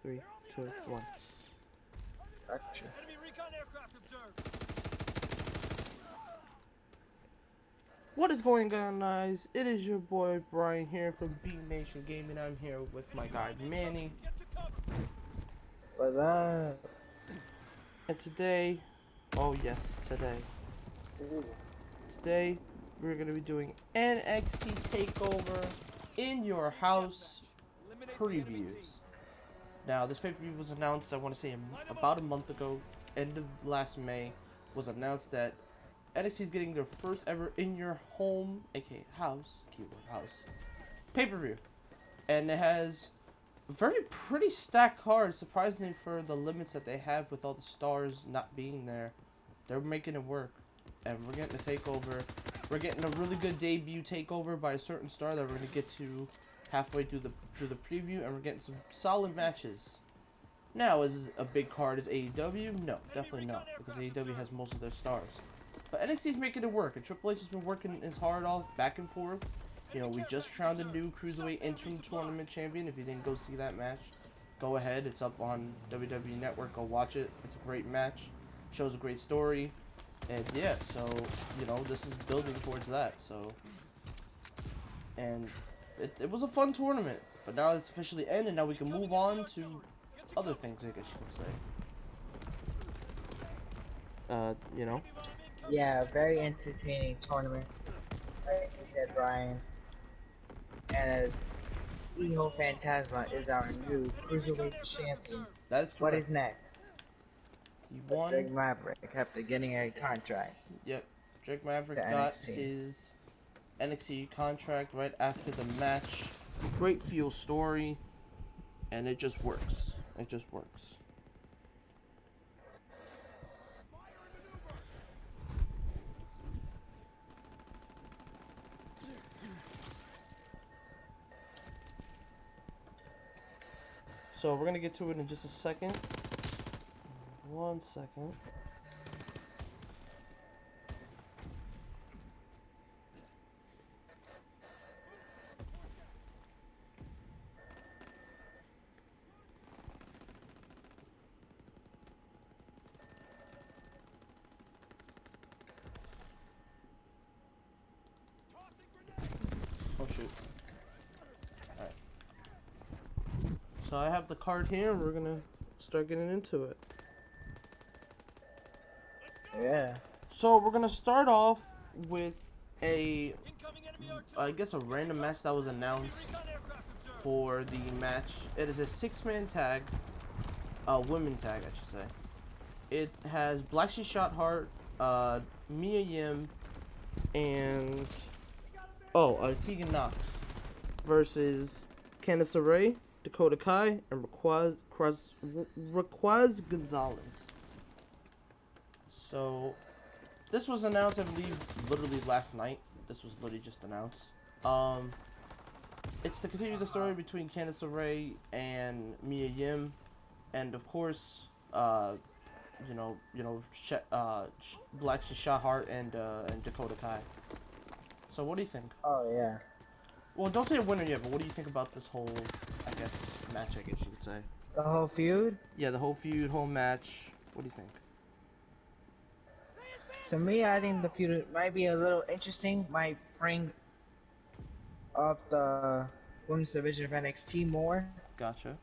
3, 2, 1. Gotcha. What is going on, guys? It is your boy Brian here from Beat Nation Gaming. I'm here with my guy Manny. What's up? And today, oh yes, today we're gonna be doing NXT Takeover in Your House previews. Now, this pay-per-view was announced, I want to say, about a month ago, end of last May, was announced that NXT is getting their first ever In Your Home, aka house, keyword house, pay-per-view. And it has a very pretty stacked card, surprisingly for the limits that they have with all the stars not being there. They're making it work. And we're getting a takeover. We're getting a really good debut takeover by a certain star that we're going to get to halfway through the preview, and we're getting some solid matches. Now, is a big card as AEW? No, definitely not, because AEW has most of their stars. But NXT's making it work, and Triple H has been working his heart off, back and forth. You know, we just crowned a new Cruiserweight Interim Tournament Champion. If you didn't go see that match, go ahead. It's up on WWE Network. Go watch it. It's a great match. Shows a great story. And yeah, so, you know, this is building towards that, so. And it was a fun tournament, but now it's officially ended. Now we can move on to other things, I guess you could say. You know? Yeah, very entertaining tournament. Like you said, Brian. And as Hijo Fantasma is our new Cruiserweight champion. That is correct. What is next? He won. Drake Maverick after getting a contract. Yep. Drake Maverick got his NXT contract right after the match. Great feel story, and it just works. It just works. So we're gonna get to it in just a second. 1 second. Oh shoot. Alright. So I have the card here, and we're gonna start getting into it. Yeah. So we're gonna start off with a, I guess, a random match that was announced for the match. It is a 6-man tag, women tag, I should say. It has Black Shot Heart, Mia Yim, and Tegan Knox versus Candice LeRae, Dakota Kai, and Raquaz Gonzalez. So, this was announced, I believe, literally last night. This was literally just announced. It's to continue the story between Candice LeRae and Mia Yim, and of course, Black Shot Heart and Dakota Kai. So, what do you think? Oh, yeah. Well, don't say a winner yet, but what do you think about this whole, I guess, match, I guess you could say? The whole feud? Yeah, the whole feud, whole match. What do you think? To me, I think the feud might be a little interesting. Might bring up the women's division of NXT more. Gotcha.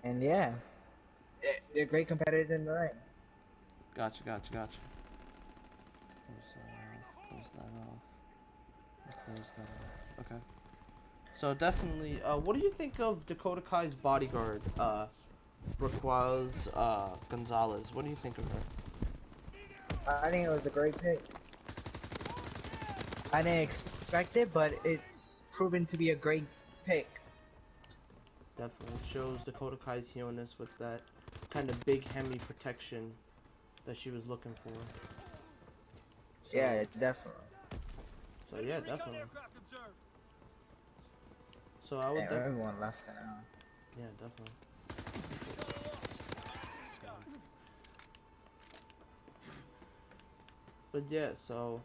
And yeah, they're great competitors in the ring. Gotcha. Close that off. Okay. So definitely, what do you think of Dakota Kai's bodyguard, Raquaz Gonzalez? What do you think of her? I think it was a great pick. I didn't expect it, but it's proven to be a great pick. Definitely shows Dakota Kai's healness with that kind of big hemi protection that she was looking for. So, yeah, definitely. So yeah, definitely. So I would. Yeah, everyone left now. Yeah, definitely. But yeah, so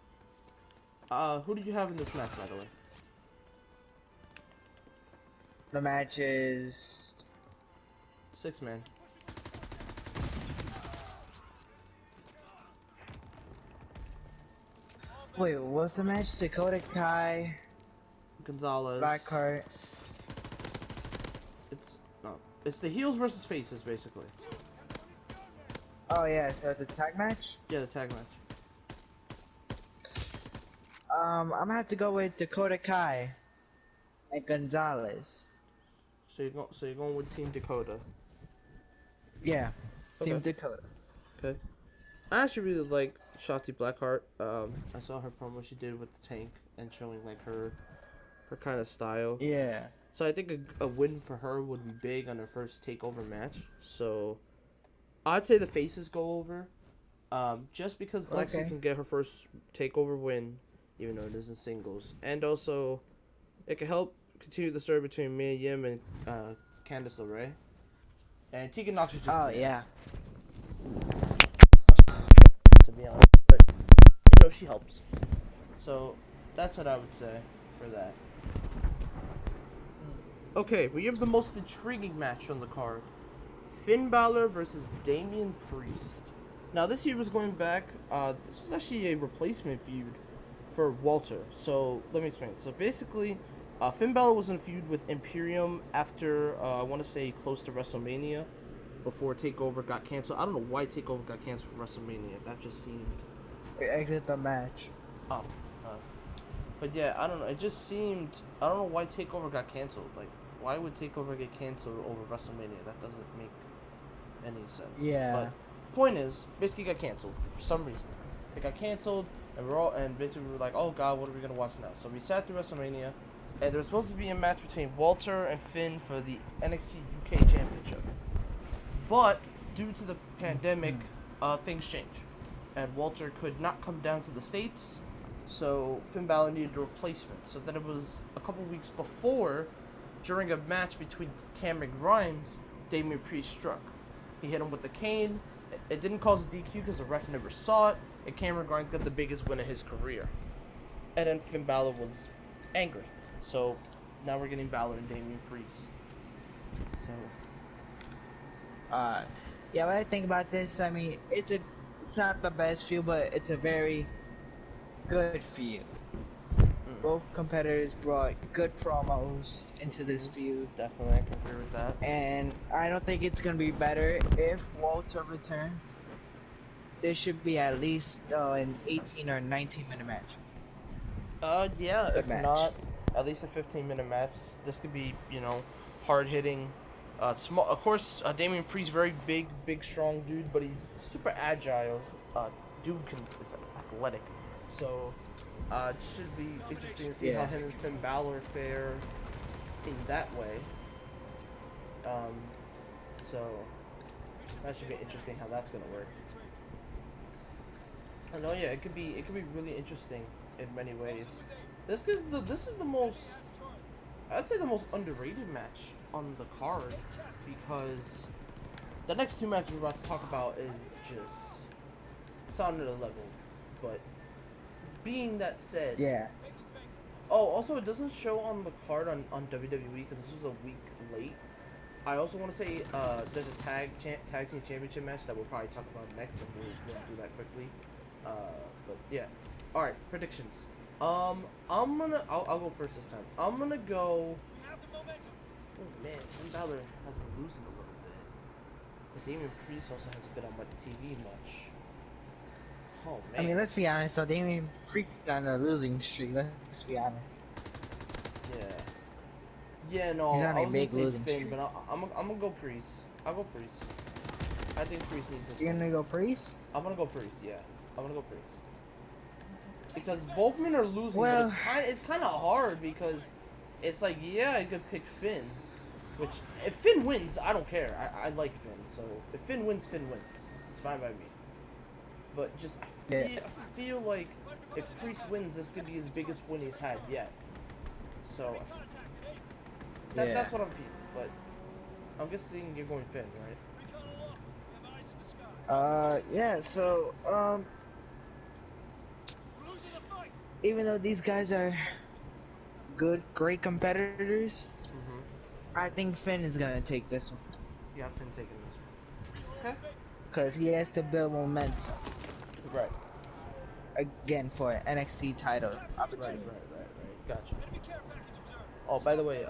who did you have in this match, by the way? The match is 6-man. Wait, what's the match? Dakota Kai, Gonzalez. Blackheart. It's the heels versus faces, basically. Oh yeah, so it's a tag match? Yeah, the tag match. I'm gonna have to go with Dakota Kai and Gonzalez. So you're going with Team Dakota. Yeah, Team Okay. Dakota. Okay. I actually really like Shotzi Blackheart. I saw her promo she did with the tank and showing like her kind of style. Yeah. So I think a win for her would be big on her first takeover match. So I'd say the faces go over. Just because Black Sea Okay. can get her first takeover win, even though it isn't singles, and also it can help continue the story between Mia Yim and Candice LeRae. And Tegan Knox is just Oh there, yeah. to be honest, but you know she helps. So that's what I would say for that. Okay, we have the most intriguing match on the card: Finn Balor versus Damian Priest. Now this feud was going back. This was actually a replacement feud for Walter. So let me explain. So basically, Finn Balor was in a feud with Imperium after I want to say close to WrestleMania, before Takeover got canceled. I don't know why Takeover got canceled for WrestleMania. That just seemed. Exit the match. Oh. But yeah, I don't know. It just seemed. I don't know why Takeover got canceled. Like, why would Takeover get canceled over WrestleMania? That doesn't make any sense. Yeah. But point is, basically got canceled for some reason. It got canceled, and basically we were like, oh god, what are we gonna watch now? So we sat through WrestleMania, and there was supposed to be a match between Walter and Finn for the NXT UK Championship. But due to the pandemic, things changed, and Walter could not come down to the States, so Finn Balor needed a replacement. So then it was a couple weeks before, during a match between Cameron Grimes, Damian Priest struck. He hit him with the cane. It didn't cause a DQ because the ref never saw it, and Cameron Grimes got the biggest win of his career. And then Finn Balor was angry. So now we're getting Balor and Damian Priest. So Yeah, what I think about this, I mean, it's not the best feud, but it's a very good feud. Both competitors brought good promos into this feud. definitely, I can agree with that. And I don't think it's gonna be better if Walter returns. There should be at least an 18 or 19-minute match. Yeah, Good if match. not, at least a 15-minute match. This could be, hard hitting. Small, of course. Damian Priest, very big, strong dude, but he's super agile. Dude is athletic, so it should be interesting to see how him and Finn Balor fare in that way. So that should be interesting how that's gonna work. I know, yeah, it could be really interesting in many ways. This is the most, I'd say, the most underrated match on the card, because the next two matches we're about to talk about is just, it's on another level. But being that said, oh, also it doesn't show on the card on WWE because this was a week late. I also want to say there's a tag team championship match that we'll probably talk about next, and we'll do that quickly. But yeah, all right, predictions. I'll go first this time. I'm gonna go. Oh man, Finn Balor has been losing a little bit, but Damian Priest also hasn't been on my TV much. Oh man. I mean, let's be honest. So Damian Priest is on a losing streak. Let's be honest. Yeah. Yeah, no. He's on I a was big gonna say losing Finn, streak. but I'm gonna go Priest. I'll go Priest. I think Priest needs this. You're gonna go Priest? I'm gonna go Priest. Yeah, I'm gonna go Priest. Because both men are losing. Well, but it's kind of hard because it's like, yeah, I could pick Finn, which if Finn wins, I don't care. I like Finn, so if Finn wins, Finn wins. It's fine by me. But just I feel like if Priest wins, this could be his biggest win he's had yet. So that's what I'm feeling. But I'm guessing you're going Finn, right? Yeah. So even though these guys are great competitors, I think Finn is gonna take this one. You got Finn taking this one. Okay. Because he has to build momentum Right. again for an NXT title Right. opportunity. Gotcha. Oh, by the way,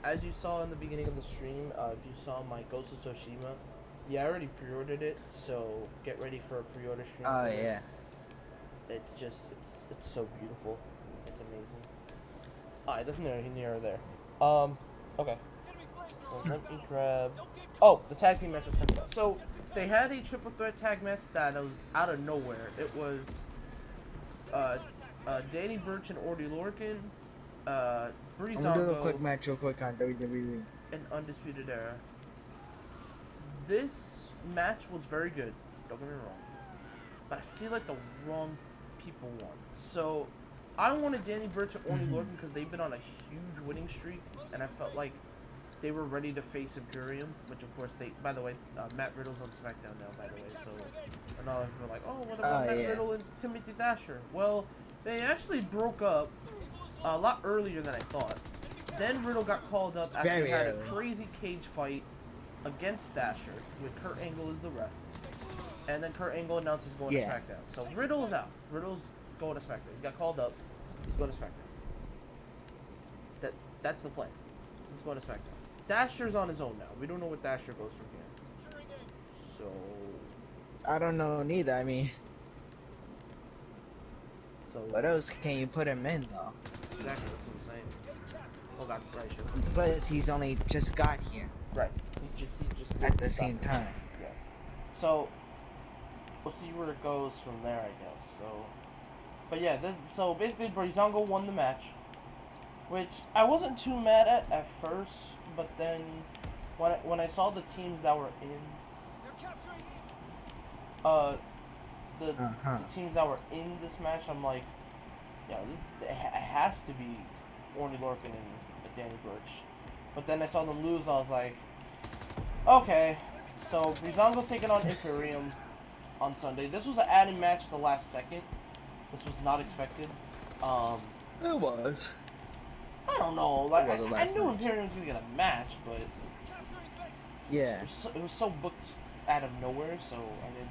as you saw in the beginning of the stream, if you saw my Ghost of Tsushima, yeah, I already pre-ordered it, so get ready for a pre-order stream Oh for this. yeah. It's just, it's so beautiful. It's amazing. Alright, that's near there. Okay. So let me grab... Oh, the tag team match was coming up. So, they had a triple threat tag match that was out of nowhere. It was, Danny Burch and Orty Lorcan, I'm gonna do a Breezango, quick match real quick on WWE. and Undisputed Era. This match was very good, don't get me wrong, but I feel like the wrong people won. So, I wanted Danny Burch and Orty Lorcan because they've been on a huge winning streak, and I felt like they were ready to face Imperium, which of course they, by the way, Matt Riddle's on SmackDown now, by the way, so, and all of them were like, oh, what about Matt Riddle and Timothy Thatcher? Well, they actually broke up a lot earlier than I thought. Then Riddle got called up after he had a crazy cage fight against Thatcher, with Kurt Angle as the ref. And then Kurt Angle announced he's going to SmackDown. So Riddle is out. Riddle's going to SmackDown. He's got called up. He's going to SmackDown. That's the plan. He's going to SmackDown. Thatcher's on his own now. We don't know what Thatcher goes from here. So... I don't know neither, I mean... So what else can you put him in, though? Exactly, that's what I'm saying. Oh god, right, sure. But he's only just got here. Right. He just at the same time. Yeah. So, we'll see where it goes from there, I guess. So, but yeah, so basically Breezango won the match, which I wasn't too mad at first, but then when I saw the teams that were in, the teams that were in this match, I'm like, yeah, it has to be Orny Lorcan and Danny Burch. But then I saw them lose, I was like, okay. So Breezango's taking on Imperium on Sunday. This was an added match at the last second. This was not expected. It was. I don't know. Like I knew Imperium was gonna get a match, but yeah, it was so booked out of nowhere. So I didn't.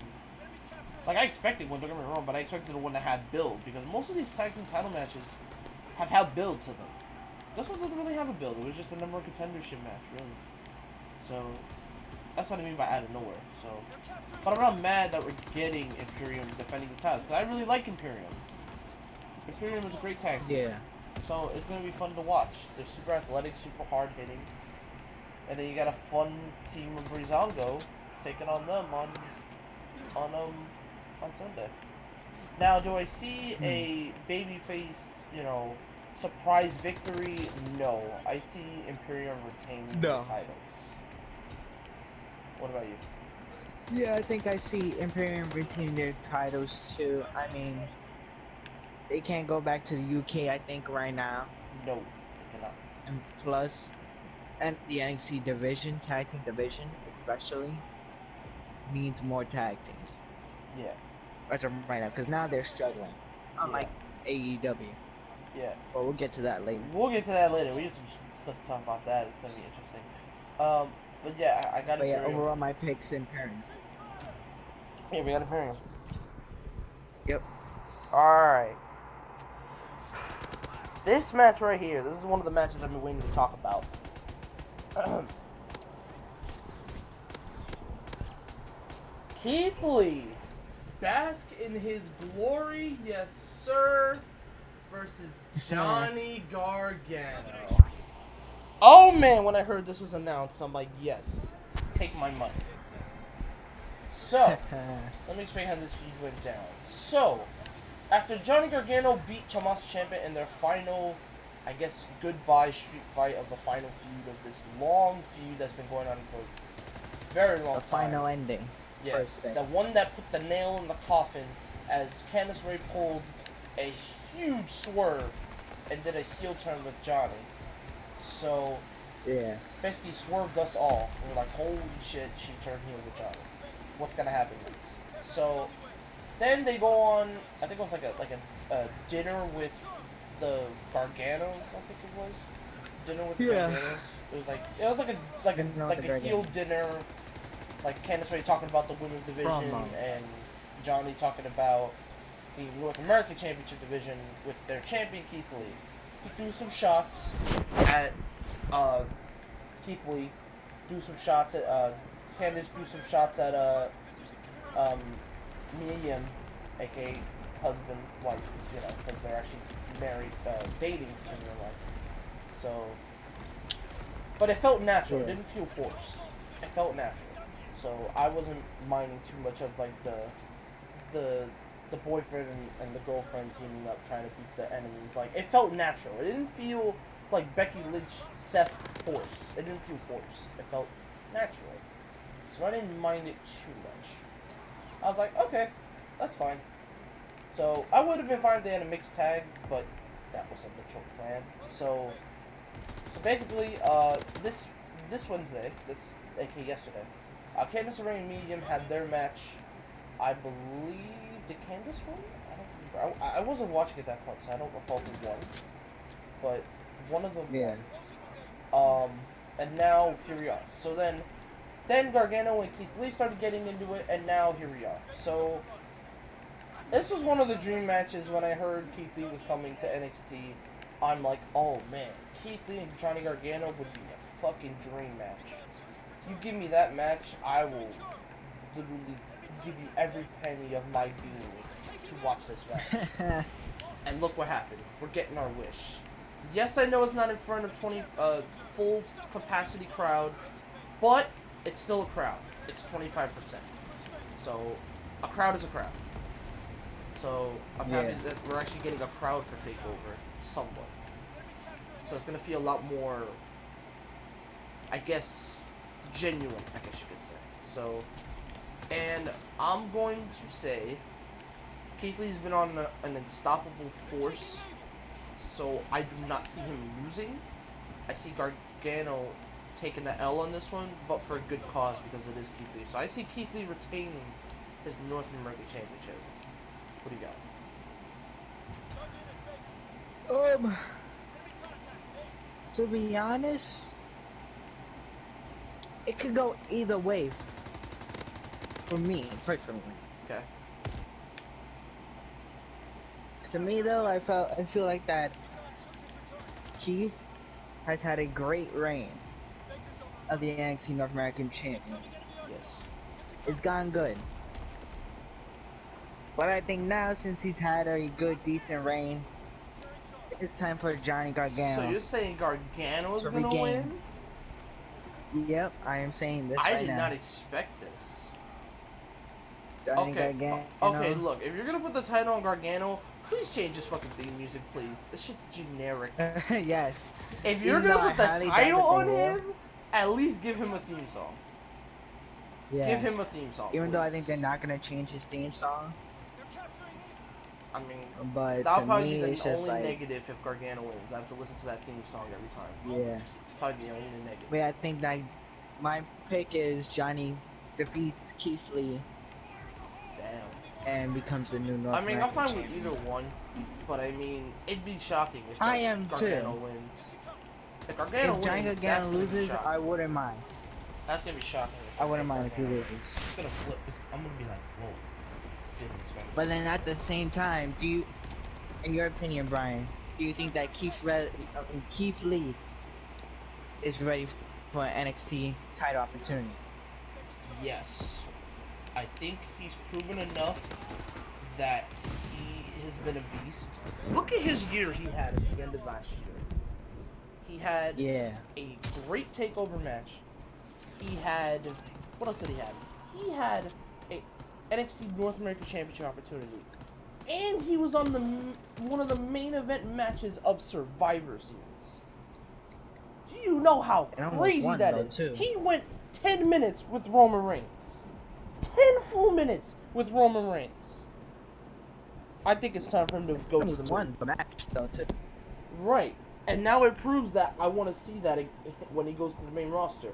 Like I expected one. Don't get me wrong, but I expected one to have build because most of these tag team title matches have had build to them. This one doesn't really have a build. It was just a number one contendership match, really. So that's what I mean by out of nowhere. So, but I'm not mad that we're getting Imperium defending the titles because I really like Imperium. Imperium is a great tag team. Yeah. So it's gonna be fun to watch. They're super athletic, super hard hitting, and then you got a fun team of Breezango taking on them on Sunday. Now, do I see a babyface, surprise victory? No, I see Imperium retaining the titles. What about you? Yeah, I think I see Imperium retaining their titles too. I mean, they can't go back to the UK, I think, right now. No, they cannot. And plus, and the NXT division, tag team division, especially, needs more tag teams. Yeah. That's right now, because now they're struggling. Unlike AEW. Yeah. But we'll get to that later. We'll get to that later. We have some stuff to talk about that. It's gonna be interesting. But yeah, I got Imperium. But yeah, overall my pick's Imperium. Yeah, we got Imperium. Yep. Alright. This match right here, this is one of the matches I've been waiting to talk about. Keith Lee, bask in his glory, yes sir, versus Johnny Gargano. Oh man, when I heard this was announced, I'm like, yes, take my money. So, let me explain how this feud went down. So, after Johnny Gargano beat Tommaso Ciampa in their final, I guess, goodbye street fight of the final feud of this long feud that's been going on for a very long time. The final ending. Yeah, the one that put the nail in the coffin as Candice Ray pulled a huge swerve and did a heel turn with Johnny. So, yeah, basically swerved us all. We were like, holy shit, she turned heel with Johnny. What's gonna happen next? So, then they go on, I think it was like a dinner with the Garganos, I think it was. Dinner with the Yeah. Garganos. It was like a heel dinner. Like Candice Ray talking about the women's division Promo. and Johnny talking about the North American Championship division with their champion Keith Lee. He threw some shots at Keith Lee. Threw some shots at Candice. Threw some shots at Mia Yim, aka husband, wife. You know, because they're actually married, dating in real life. So, but it felt natural. Yeah. It didn't feel forced. It felt natural. So I wasn't minding too much of like the boyfriend and the girlfriend teaming up trying to beat the enemies. Like it felt natural. It didn't feel like Becky Lynch Seth force. It didn't feel forced. It felt natural. So I didn't mind it too much. I was like, okay, that's fine. So I would have been fine if they had a mixed tag, but that wasn't the plan. So basically, this Wednesday, aka yesterday, Candice LeRae and Medium had their match. I believe did Candice win? I don't remember. I wasn't watching at that point, so I don't recall who won. But one of them won. And now here we are. So then Gargano and Keith Lee started getting into it, and now here we are. So this was one of the dream matches when I heard Keith Lee was coming to NXT. I'm like, oh man, Keith Lee and Johnny Gargano would be a fucking dream match. You give me that match, I will literally give you every penny of my being to watch this match. And look what happened. We're getting our wish. Yes, I know it's not in front of 20 full capacity crowd, but it's still a crowd. It's 25%. So a crowd is a crowd. So I'm happy that we're actually getting a crowd for TakeOver somewhat. So it's gonna feel a lot more, I guess, genuine, I guess you could say. So, and I'm going to say Keith Lee's been on an unstoppable force, so I do not see him losing. I see Gargano taking the L on this one, but for a good cause because it is Keith Lee. So I see Keith Lee retaining his North American Championship. What do you got? To be honest, it could go either way. For me, personally. Okay. To me, though, I feel like that Keith has had a great reign of the NXT North American Champion. Yes. It's gone good. But I think now, since he's had a good, decent reign, it's time for Johnny Gargano. So you're saying Gargano's gonna regain. win? Yep, I am saying this I right did now. not expect this. Johnny Okay. Gargano. Okay, look, if you're gonna put the title on Gargano, please change this fucking theme music, please. This shit's generic. Yes. If you're gonna put the title on him, at least give him a theme song. Yeah. Give him a theme song. Even please. though I think they're not gonna change his theme song. I mean, But that'll to probably me, be the it's just only like, negative if Gargano wins. I have to listen to that theme song every time. yeah. Probably the only negative. But I think that my pick is Johnny defeats Keith Lee Damn. and becomes the new North I mean, American I'm fine with champion. either one, but I mean, it'd be shocking if I am Gargano too. wins. If Gargano If Johnny wins, Gargano that's gonna be loses, shocking. I wouldn't mind. That's gonna be shocking. I wouldn't mind if he Gargano- loses. It's gonna flip. I'm gonna be like, whoa. Didn't expect But then at the same time, do you, in your opinion, Brian, do you think that Keith Lee is ready for an NXT title opportunity? Yes. I think he's proven enough that he has been a beast. Look at his year he had at the end of last year. He had Yeah. a great takeover match. He had, what else did he have? He had a NXT North American Championship opportunity. And he was on one of the main event matches of Survivor Series. Do you know how And almost crazy won, that though, is? too. He went 10 minutes with Roman Reigns. 10 full minutes with Roman Reigns. I think it's time for him to go to the Almost won the match though too. Right. And now it proves that I want to see that when he goes to the main roster.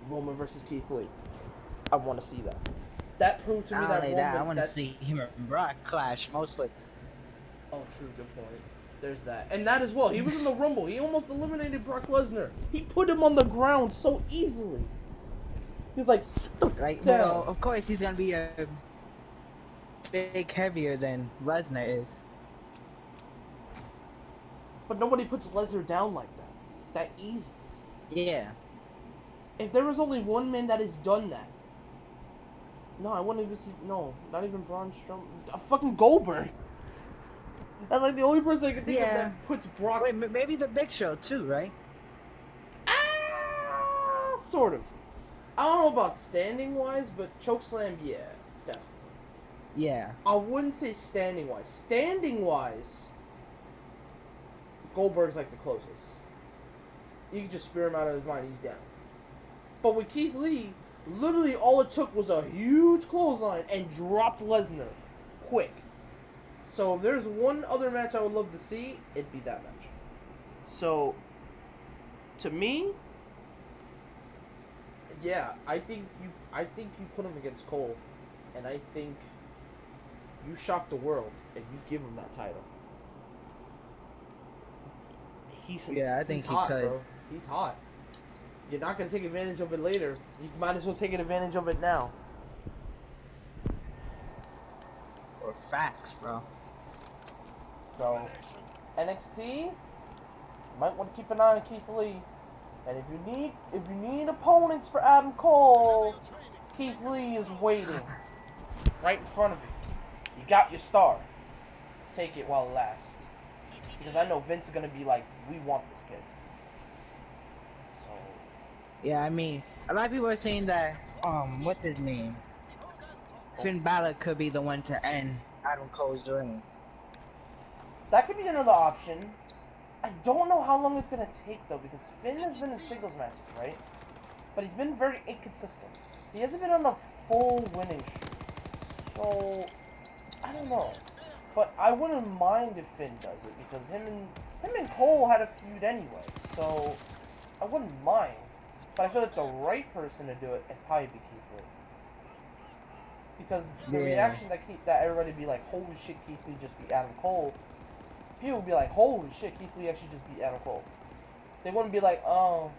Roman versus Keith Lee. I want to see that. That proved to me Not that only Roman... that, I want to see him and Brock clash mostly. Oh, true. Good point. There's that. And that as well. He was in the Rumble. He almost eliminated Brock Lesnar. He put him on the ground so easily. He was like, Like, down. well, of course he's gonna be a big heavier than Lesnar is. But nobody puts Lesnar down like that. That easy. Yeah. If there was only one man that has done that. No, I wouldn't even see. No, not even Braun Strowman. Fucking Goldberg. That's like the only person I can think of that puts Brock. Wait, maybe the Big Show too, right? Sort of. I don't know about standing wise, but chokeslam, yeah, definitely. Yeah. I wouldn't say standing wise. Standing wise, Goldberg's like the closest. You can just spear him out of his mind, he's down. But with Keith Lee, literally all it took was a huge clothesline and dropped Lesnar quick. So if there's one other match I would love to see, it'd be that match. So, to me, yeah, I think you put him against Cole, and I think you shock the world and you give him that title. I think he hot, could. bro. He's hot. You're not gonna take advantage of it later. You might as well take advantage of it now. Or facts, bro. So, NXT, you might want to keep an eye on Keith Lee. And if you need opponents for Adam Cole, Keith Lee is waiting right in front of you. You got your star. Take it while it lasts. Because I know Vince is gonna be like, we want this kid. So. Yeah, I mean, a lot of people are saying that, what's his name? Finn Balor could be the one to end Adam Cole's reign. That could be another option. I don't know how long it's gonna take though, because Finn has been in singles matches, right? But he's been very inconsistent. He hasn't been on a full winning streak. So I don't know. But I wouldn't mind if Finn does it, because him and Cole had a feud anyway. So I wouldn't mind. But I feel like the right person to do it would probably be Keith Lee. Because the reaction that everybody be like, holy shit, Keith Lee just beat Adam Cole. People would be like, holy shit, Keith Lee actually just beat Adam Cole. They wouldn't be like, oh,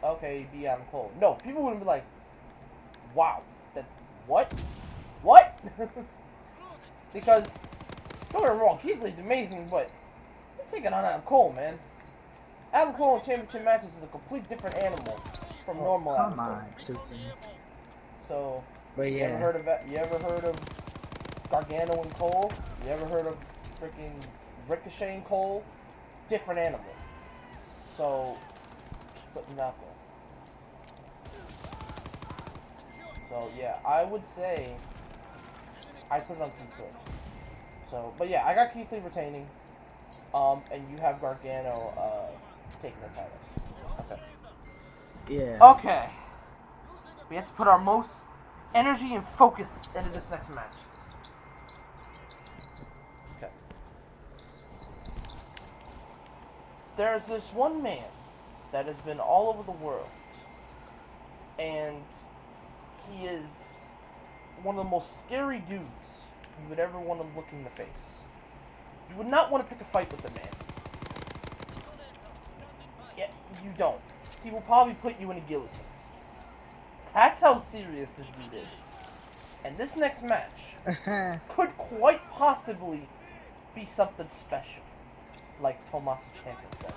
okay, he beat Adam Cole. No, people wouldn't be like, wow, what? What? Because, don't get me wrong, Keith Lee's amazing, but you're taking on Adam Cole, man. Adam Cole in championship matches is a complete different animal from normal Adam Cole. Come on, So, but you ever heard of Gargano and Cole? You ever heard of freaking Ricochet and Cole? Different animal. So, just putting that there. So, yeah, I would say I put it on Keith Lee. So, but yeah, I got Keith Lee retaining. And you have Gargano taking the title. Okay. Yeah. Okay. We have to put our most energy and focus into this next match. Okay. There's this one man that has been all over the world, and he is one of the most scary dudes you would ever want to look in the face. You would not want to pick a fight with the man. Yeah, you don't. He will probably put you in a guillotine. That's how serious this dude is. And this next match could quite possibly be something special, like Tommaso Ciampa says.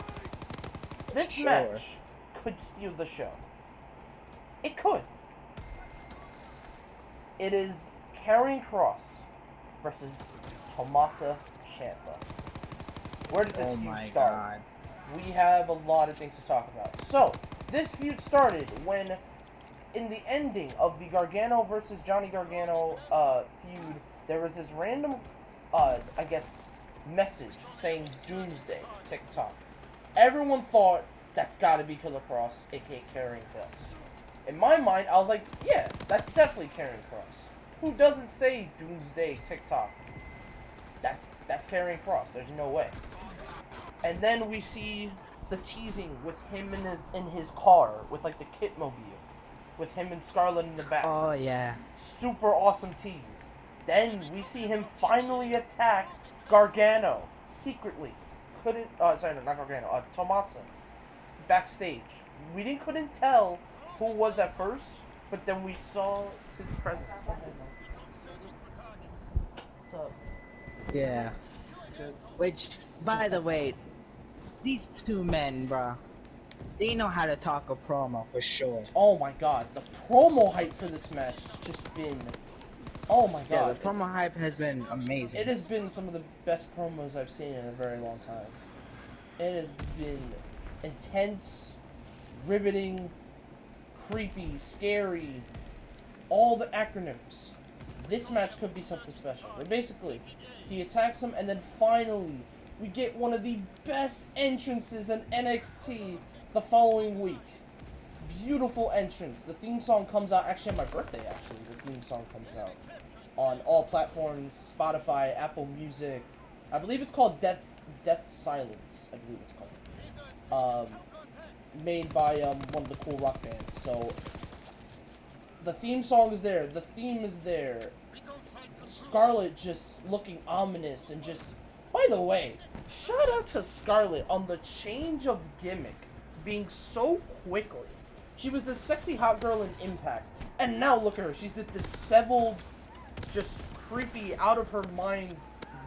This match could steal the show. It could. It is Karrion Kross versus Tommaso Ciampa. Where did this feud start? God. We have a lot of things to talk about. So, this feud started when, in the ending of the Gargano versus Johnny Gargano feud, there was this random, I guess, message saying Doomsday, TikTok. Everyone thought that's gotta be Killer Kross, aka Karrion Kross. In my mind, I was like, yeah, that's definitely Karrion Kross. Who doesn't say Doomsday, TikTok? That's Karrion Kross. There's no way. And then we see the teasing with him in his car with like the Kitmobile, with him and Scarlett in the back. Oh yeah. Super awesome tease. Then we see him finally attack Gargano secretly, couldn't. Sorry, no, not Gargano. Tommaso, backstage. We couldn't tell who was at first, but then we saw his presence. What's up? Yeah. Good. Which, by the way, these two men, bruh, they know how to talk a promo for sure. Oh my god, the promo hype for this match has just been. Oh my Yeah, god. the promo hype has been amazing. It has been some of the best promos I've seen in a very long time. It has been intense, riveting, creepy, scary, all the acronyms. This match could be something special. But basically, he attacks him, and then finally, we get one of the best entrances in NXT the following week. Beautiful entrance. The theme song comes out, actually on my birthday, the theme song comes out. On all platforms, Spotify, Apple Music. I believe it's called Death Silence, I believe it's called. Made by one of the cool rock bands. So the theme song is there, the theme is there. Scarlett just looking ominous and just, by the way, shout out to Scarlett on the change of gimmick being so quickly. She was the sexy hot girl in Impact, and now look at her, she's this disheveled, just creepy, out of her mind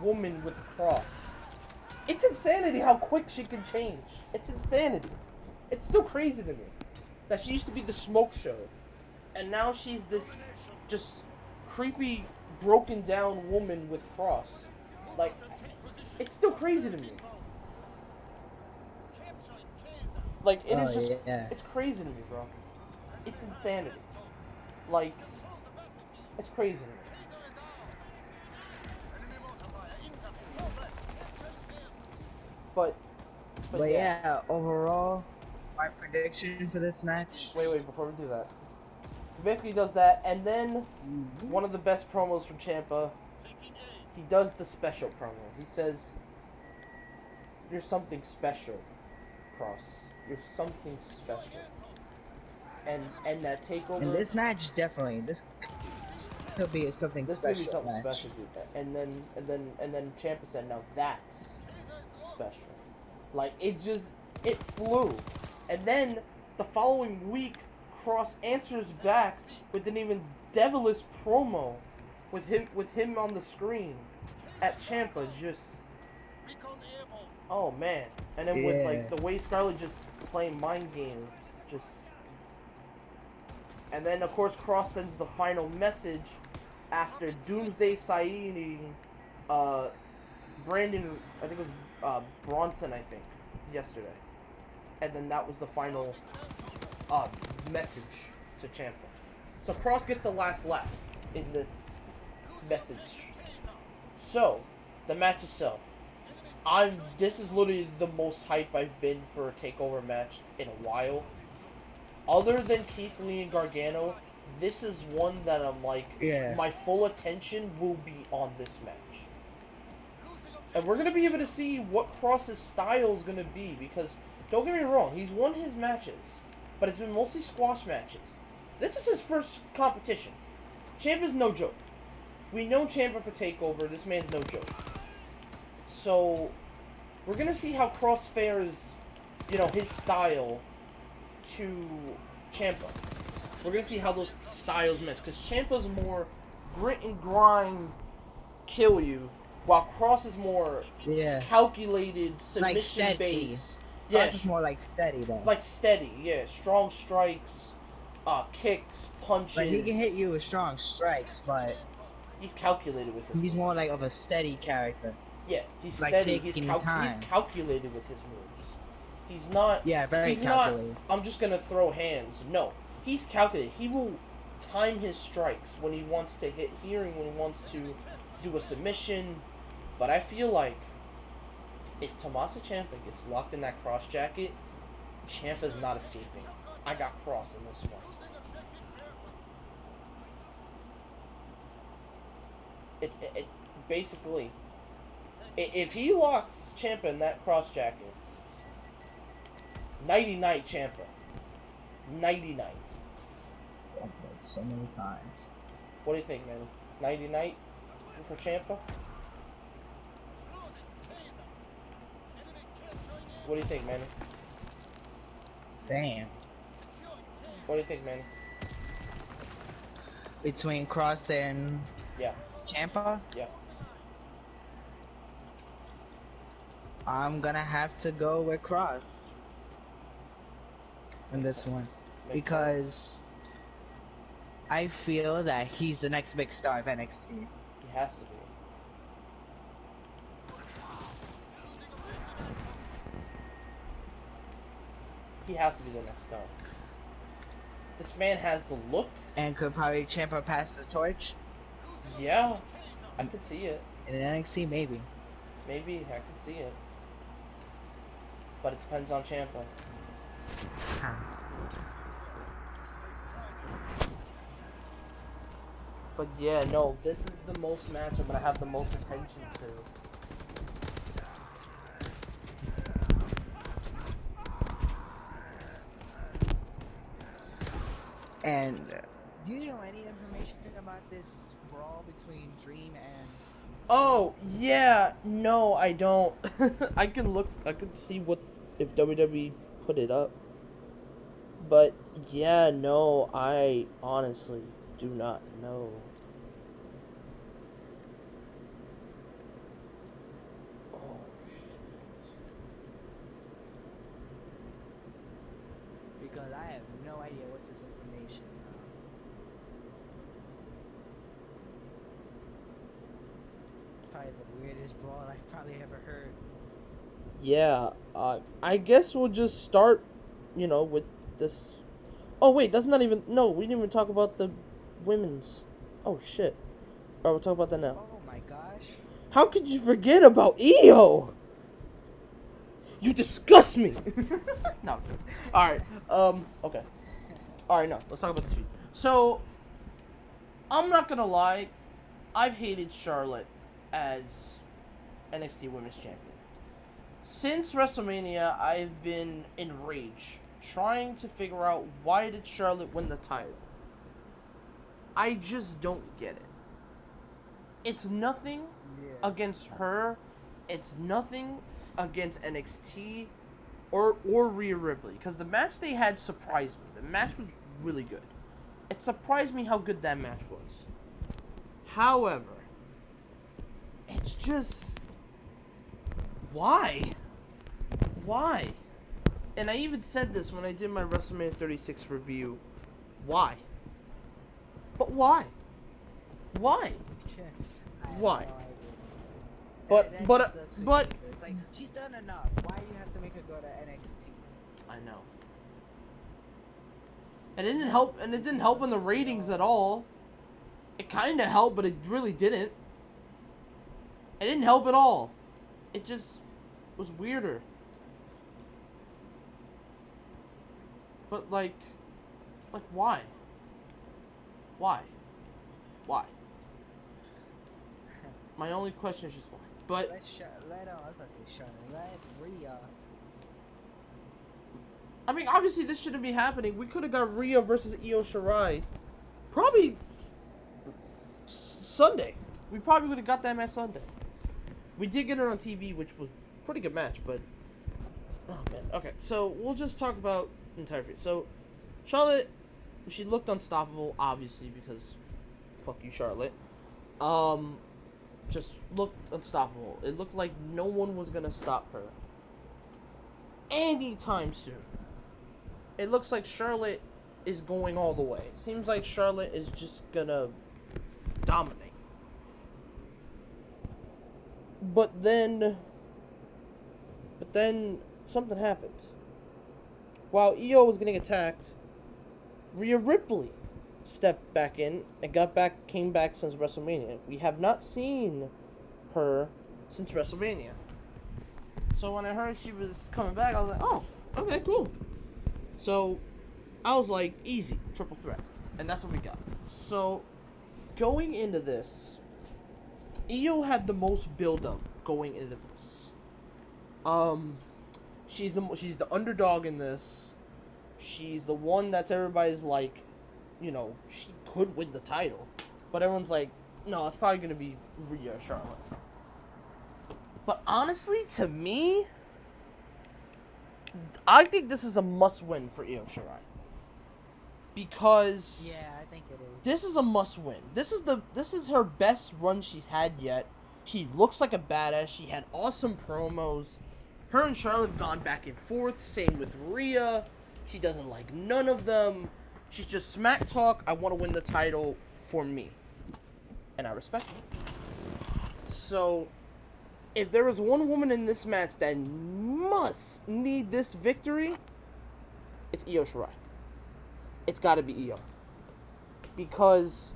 woman with a cross. It's insanity how quick she can change. It's insanity. It's still crazy to me that she used to be the smoke show, and now she's this just creepy, broken down woman with cross. Like, it's still crazy to me. Like, it is just, it's crazy to me, bro. It's insanity. Like, it's crazy to me. But yeah, overall, my prediction for this match. Wait, before we do that. He basically does that, and then one of the best promos from Ciampa, he does the special promo. He says, "You're something special, Cross. You're something special." And that takeover. In this match, definitely, this could be something this special. This could be something match. special, dude. And then Ciampa said, "Now that's special." Like, it flew. And then the following week, Cross answers back with an even devilish promo with him on the screen at Ciampa, just, oh man. And then with like the way Scarlett just playing mind games, just, and then of course Cross sends the final message after Doomsday signing Brandon, I think it was Bronson, I think, yesterday. And then that was the final message to Ciampa. So Cross gets the last laugh in this message. So, the match itself. This is literally the most hype I've been for a TakeOver match in a while. Other than Keith Lee and Gargano, this is one that I'm like, my full attention will be on this match. And we're going to be able to see what Cross's style is going to be, because, don't get me wrong, he's won his matches, but it's been mostly squash matches. This is his first competition. Ciampa's no joke. We know Ciampa for TakeOver, this man's no joke. So, we're going to see how Cross fares, his style to Ciampa. We're going to see how those styles mix, because Ciampa's more grit and grind, kill you, while Cross is more calculated, submission based. Yeah, Cross is more like steady though. Like steady, yeah. Strong strikes, kicks, punches. Like he can hit you with strong strikes, but he's calculated with it. He's more like of a steady character. Yeah, he's like steady. Taking time. He's calculated with his moves. He's not. Yeah, very calculated. I'm just gonna throw hands. No, he's calculated. He will time his strikes when he wants to hit here and when he wants to do a submission. But I feel like if Tommaso Ciampa gets locked in that cross jacket, Ciampa's not escaping. I got Cross in this one. It basically, if he locks Ciampa in that cross jacket, nighty night Ciampa. Nighty night. I've played so many times. What do you think, man? Nighty night for Ciampa? What do you think, Manny? Damn. What do you think, Manny? Between Cross and Yeah. Ciampa, Yeah. I'm gonna have to go with Cross in Makes this sense. one Makes because I feel that he's the next big star of NXT. He has to be. He has to be the next star. This man has the look. And could probably Ciampa pass the torch Yeah. I could see it. in NXT, maybe. Maybe. I could see it. But it depends on Ciampa. But yeah, no, this is the most match I'm gonna have the most attention to. And do you know any information about this brawl between Dream and? Oh, yeah, no, I don't. I can see what, if WWE put it up. But, yeah, no, I honestly do not know. Oh, shit. Because I have no idea what's this information. It's probably the weirdest brawl I've probably ever heard. Yeah, I guess we'll just start, with this. Oh, wait, that's not even. No, we didn't even talk about the women's. Oh, shit. Alright, we'll talk about that now. Oh my gosh. How could you forget about EO? You disgust me! No. Alright, okay. Alright, no, let's talk about this feud. So, I'm not gonna lie, I've hated Charlotte as NXT Women's Champion. Since WrestleMania, I've been enraged, trying to figure out why did Charlotte win the title. I just don't get it. It's nothing against her. It's nothing against NXT or Rhea Ripley, because the match they had surprised me. The match was really good. It surprised me how good that match was. However, it's just, why? Why? And I even said this when I did my WrestleMania 36 review. Why? But why? Why? Why? But it's like she's done enough. Why do you have to make her go to NXT? I know. And it didn't help in the ratings at all. It kind of helped, but it really didn't. It didn't help at all. It just was weirder. But like why? Why? Why? My only question is just why. But let Rhea. I mean, obviously this shouldn't be happening. We could have got Rhea versus Io Shirai, probably Sunday. We probably would have got that match Sunday. We did get it on TV, which was a pretty good match, but oh man. Okay, so we'll just talk about the entire feud. So Charlotte, she looked unstoppable, obviously, because fuck you, Charlotte. Just looked unstoppable. It looked like no one was gonna stop her anytime soon. It looks like Charlotte is going all the way. It seems like Charlotte is just gonna dominate. But then something happened. While Io was getting attacked, Rhea Ripley stepped back in and came back since WrestleMania. We have not seen her since WrestleMania. So when I heard she was coming back, I was like, oh, okay, cool. So I was like, easy, triple threat. And that's what we got. So going into this, Io had the most build-up going into this. She's the underdog in this. She's the one that's everybody's like, she could win the title. But everyone's like, no, it's probably going to be Rhea Charlotte. But honestly, to me, I think this is a must-win for Io Shirai. Because Yeah, I think it is. this is a must-win. This is her best run she's had yet. She looks like a badass. She had awesome promos. Her and Charlotte have gone back and forth. Same with Rhea. She doesn't like none of them. She's just smack talk. I want to win the title for me. And I respect it. So, if there is one woman in this match that must need this victory, it's Io Shirai. It's got to be Io. Because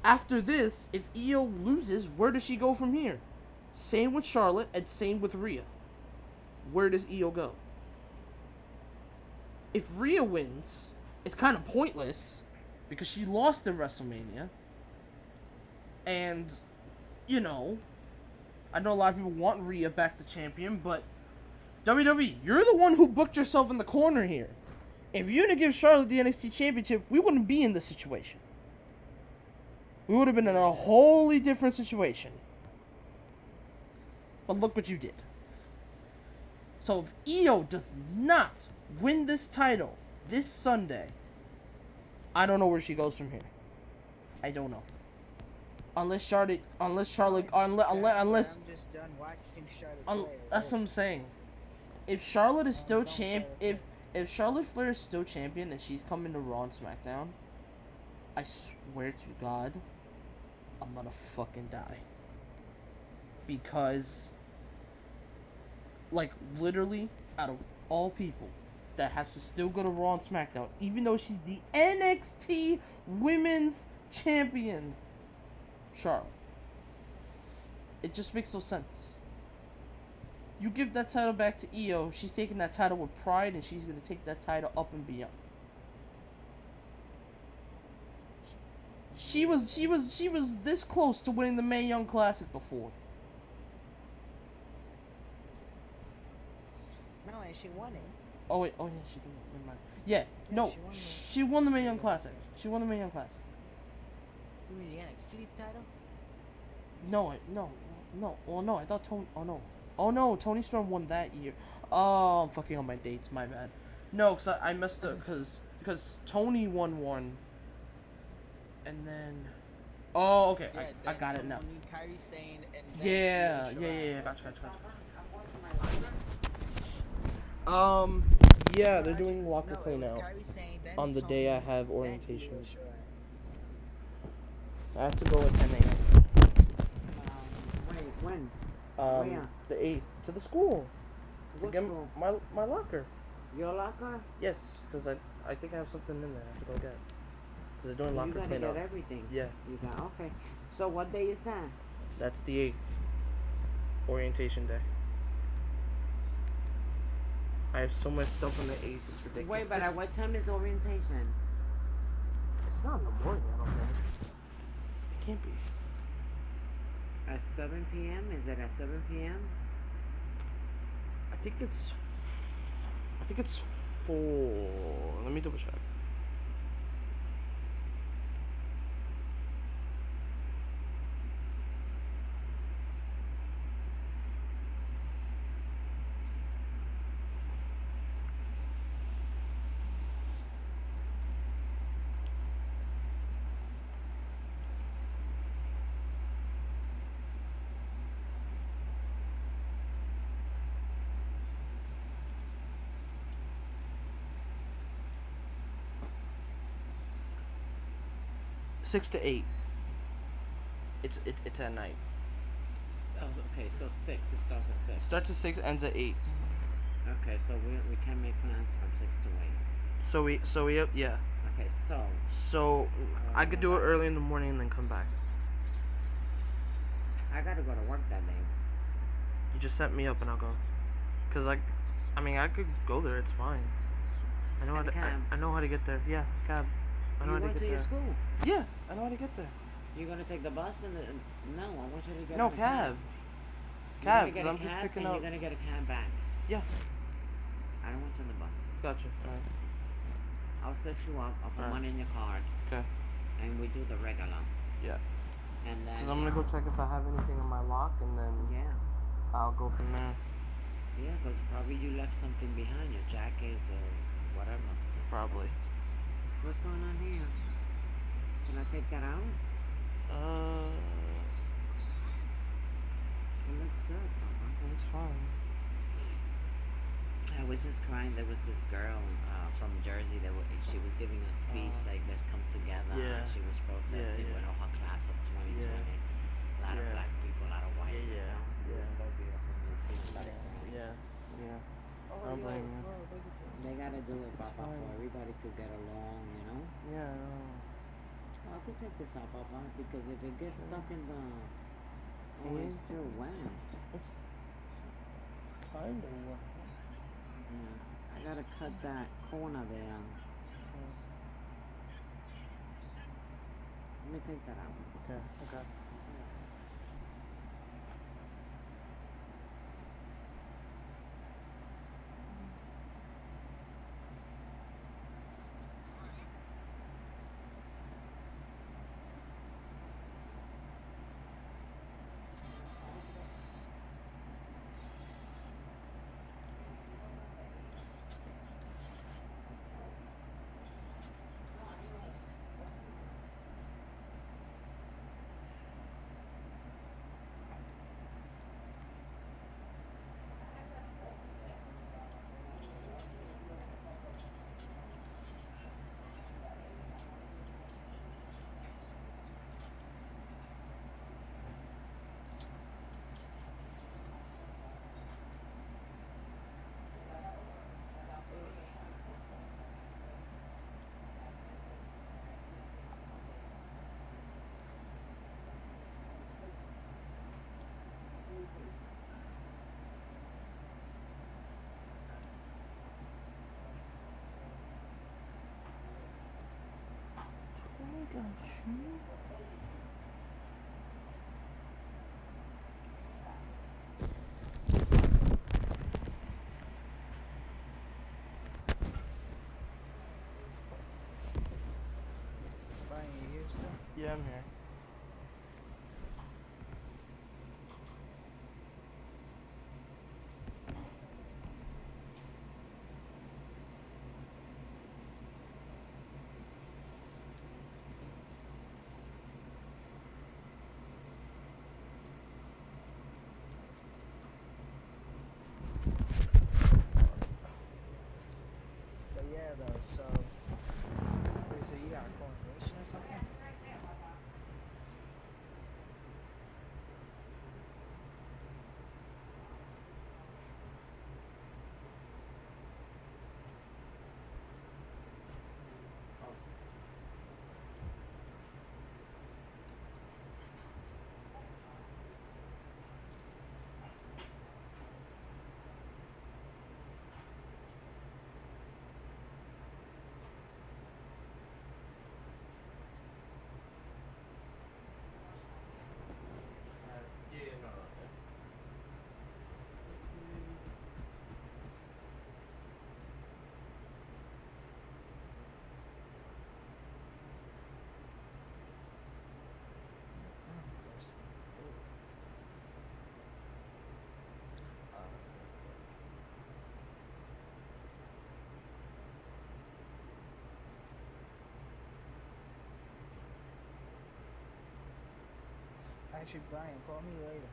after this, if Io loses, where does she go from here? Same with Charlotte and same with Rhea. Where does Io go? If Rhea wins, it's kind of pointless because she lost in WrestleMania. And, you know, I know a lot of people want Rhea back the champion, but WWE, you're the one who booked yourself in the corner here. If you didn't give Charlotte the NXT Championship, we wouldn't be in this situation. We would have been in a wholly different situation. But look what you did. So if Io does not win this title this Sunday, I don't know where she goes from here. I don't know. Unless Charlotte, I'm just done watching Charlotte Flair. that's what I'm saying. If Charlotte is still if Charlotte Flair is still champion and she's coming to Raw and SmackDown, I swear to God, I'm gonna fucking die. Because, like, literally, out of all people that has to still go to Raw and SmackDown, even though she's the NXT Women's Champion, Charlotte. It just makes no sense. You give that title back to Io, she's taking that title with pride, and she's going to take that title up and beyond. She was this close to winning the Mae Young Classic before. No, and she won it. Oh yeah, she did. Never mind. Yeah, no, she won the Mae Young Classic. She won the Mae Young Classic. You mean the NXT title? No. Oh no, I thought Tony. Oh no, Tony Storm won that year. Oh, I'm fucking on my dates. My bad. No, cause I messed up because Tony won one. And then, oh okay, Yeah, I got it now. Kairi Sane and Yeah, gotcha. Yeah, they're doing locker clean out on the day I have orientation. I have to go at 10 a.m. Wait, when? Where? The 8th to the school. To What get school? my locker. Your locker? Yes, because I think I have something in there. I have to go get. Because they're doing locker You gotta clean get out. everything. Yeah. You got okay. So what day is that? That's the 8th. Orientation day. I have so much stuff on the 8th. It's ridiculous. Wait, but at what time is orientation? It's not in the morning, I don't think. It can't be. At 7 p.m.? Is it at 7 p.m.? I think it's 4. Let me double check. Six to 8. It's at night. Oh, okay, so 6. It starts at 6. Starts at 6, ends at 8. Okay, so we can make plans from 6 to 8. So we yeah. Okay, So I could do it early in the morning and then come back. I gotta go to work that day. You just set me up and I'll go. Cause I could go there. It's fine. I know I know how to get there. Yeah, cab. I know how to get to there. your school? Yeah, I know how to get there. You're gonna take the bus and no, I want you to get No, in a cab. You're gonna Cab, get because a I'm just cab picking and up. You're gonna get a cab back. Yeah, I don't want you on the bus. gotcha. Alright. I'll set you up. I'll put Alright. money in your card. Okay. And we do the regular. Yeah. And then. Because I'm gonna go check if I have anything in my lock and then Yeah. I'll go from there. Yeah, because probably you left something behind, your jackets or whatever. Probably. What's going on here? Can I take that out? Uh, It looks good, Papa. looks fine. I was just crying. There was this girl from Jersey that she was giving a speech like "Let's come together." Yeah. She was protesting Yeah, with all her class of 2020. A lot of black people, a lot of white people. It was so beautiful. And Steve started crying. Yeah. Oh, I don't yo, blame you. bro, look at this. They gotta do it, Papa, fine. for everybody could get along, you know. Yeah, I know. Well, I could take this out, Papa, because if it gets stuck in the, it's still wet. It's kind of wet. Yeah, I gotta cut that corner there. Let me take that out. Okay. I got you. Brian, you here still? Yeah, I'm here. But yeah, though, so. Wait, so you got a coronation or something? Actually, Brian, call me later.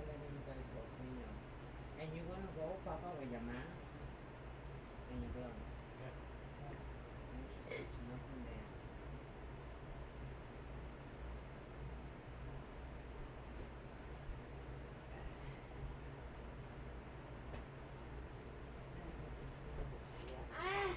they're letting you guys go free now. And you're gonna go, Papa, with your mask and your gloves. Yeah. Don't you touch nothing there. Ah!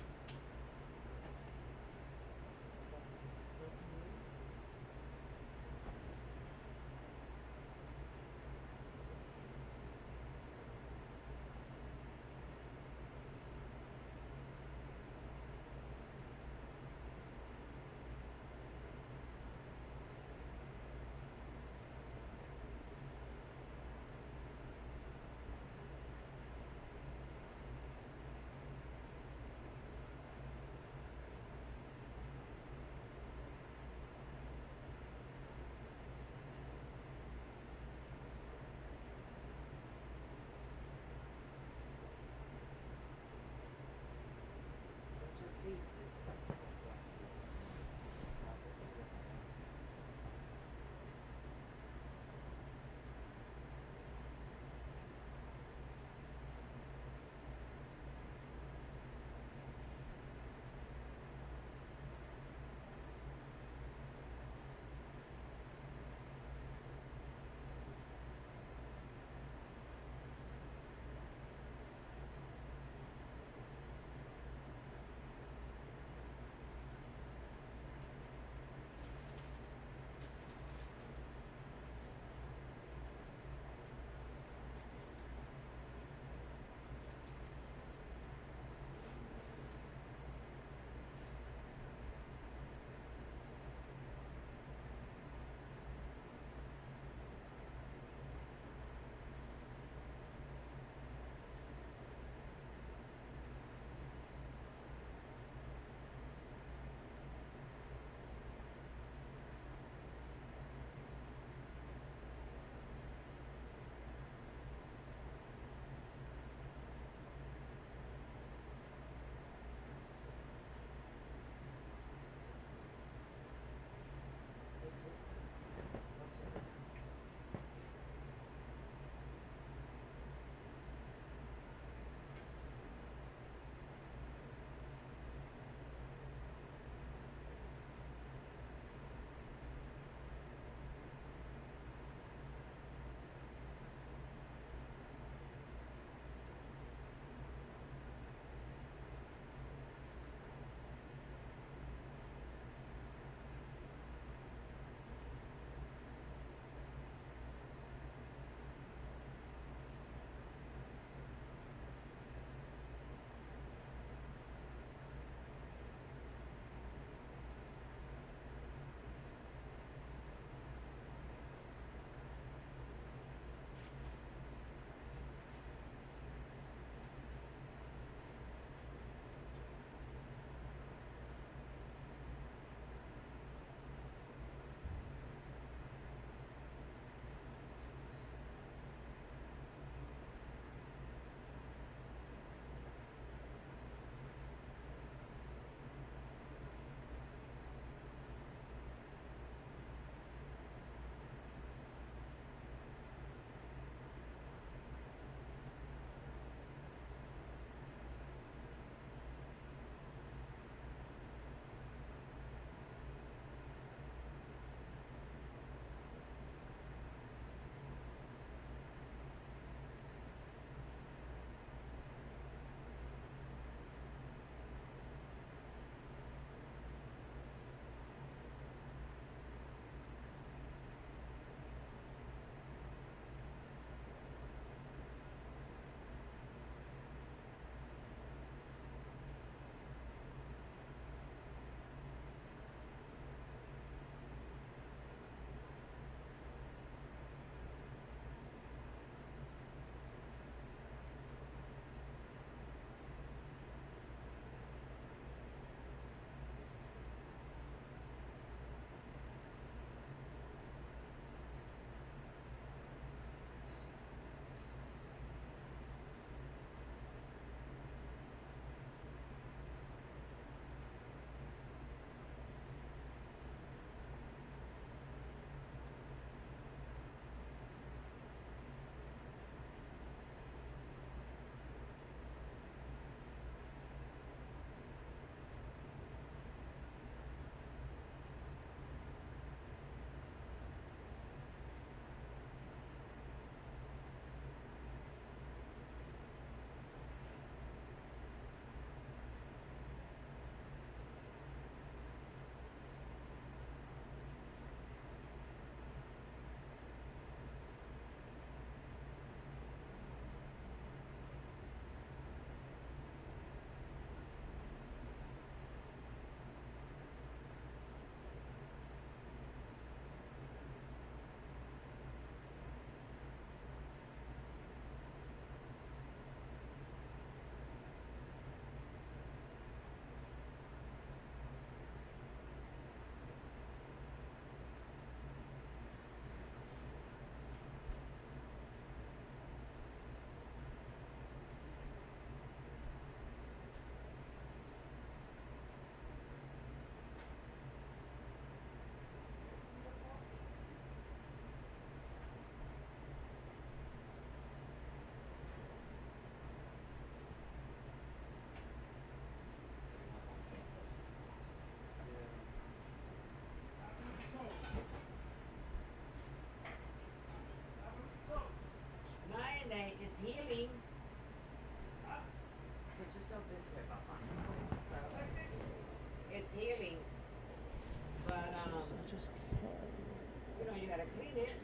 clean it.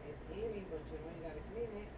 It's easy, but you know you gotta clean it.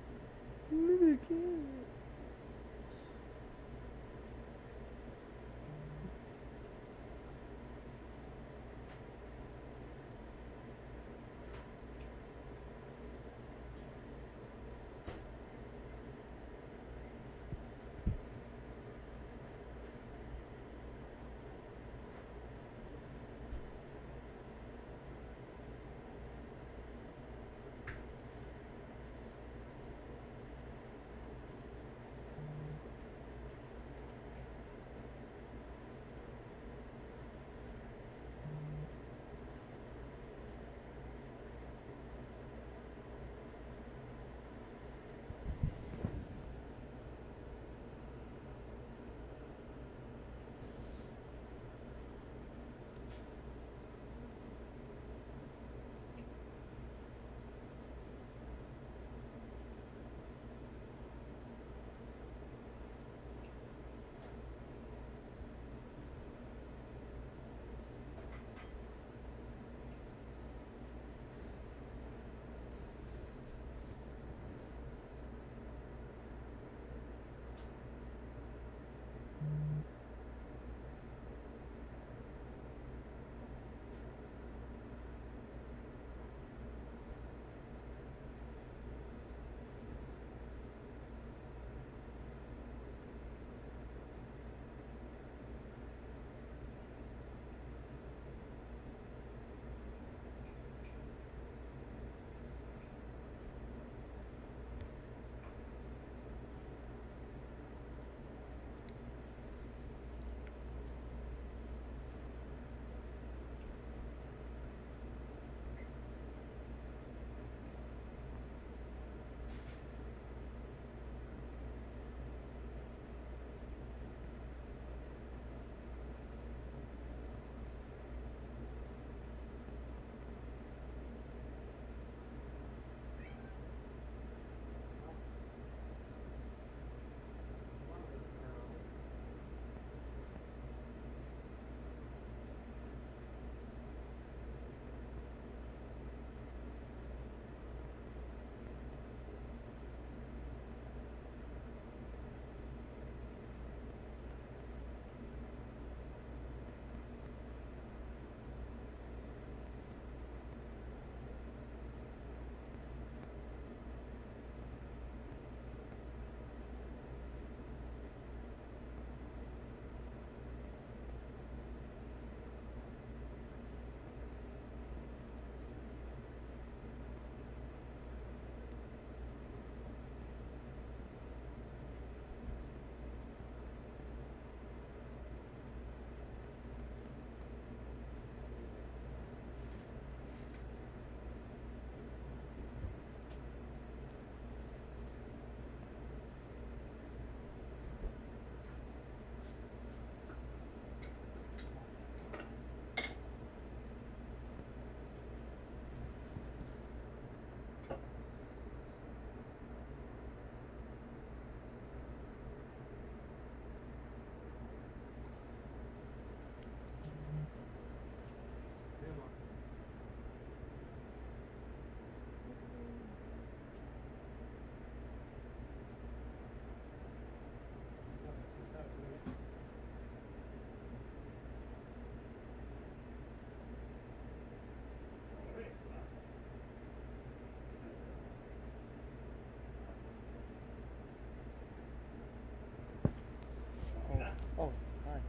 Oh, hi.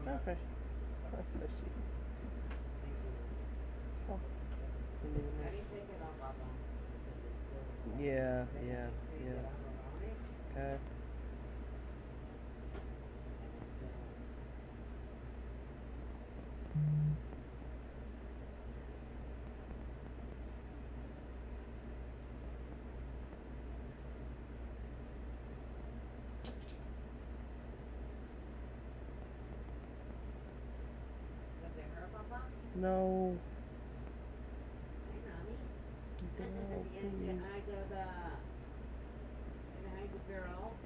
Okay. I see. Oh, didn't even I know. didn't take it off, Papa. Because it's still. Yeah, Then yeah, you squeeze it yeah. out around it, Okay. and it's still. Does it hurt, Papa? No. Hey, Nani. No, please. I got I the girl.